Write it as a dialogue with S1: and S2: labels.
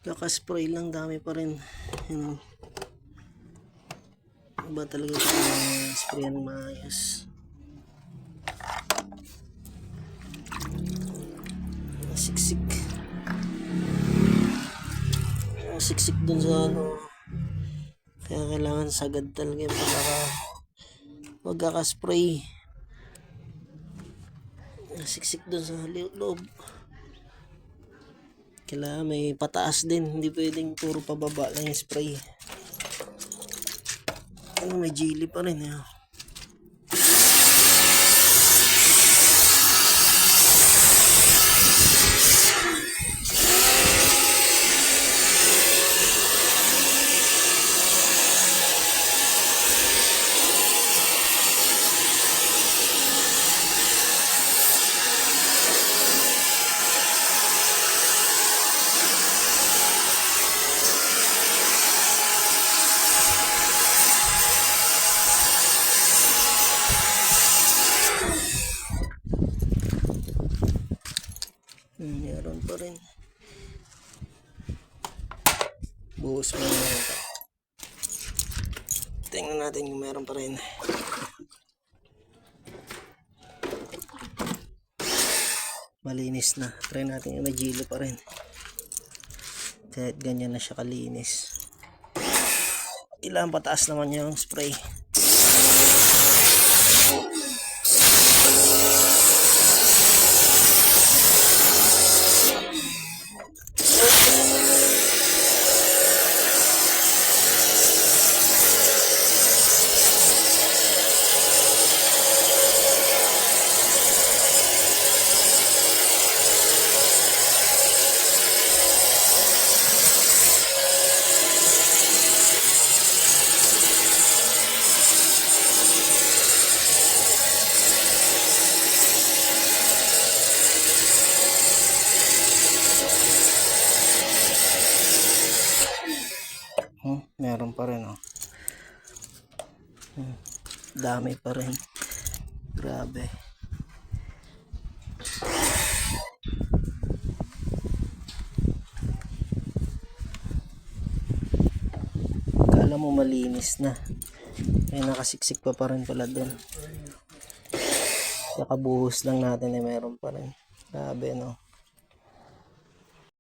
S1: Kaka-spray lang, dami pa rin. Yun. Iba talaga ito spray ng maayos. Siksik. Siksik dun sa ano. Kaya kailangan sagad talaga yung pagkaka-spray. Siksik dun sa loob. Kailangan may pataas din, hindi pwedeng puro pababa lang yung spray. Ano, may jelly pa rin eh. Meron pa rin. Buhos mo na ito. Tingnan natin kung meron pa rin. Malinis na. Try natin yung may jelly pa rin. Kahit ganyan na siya kalinis. Ilang pataas naman yung spray. Meron pa rin oh. Dami pa rin. Grabe. Kala mo malinis na. May nakasiksik pa rin pala dun. Nakabuhos lang natin eh, meron pa rin. Grabe no.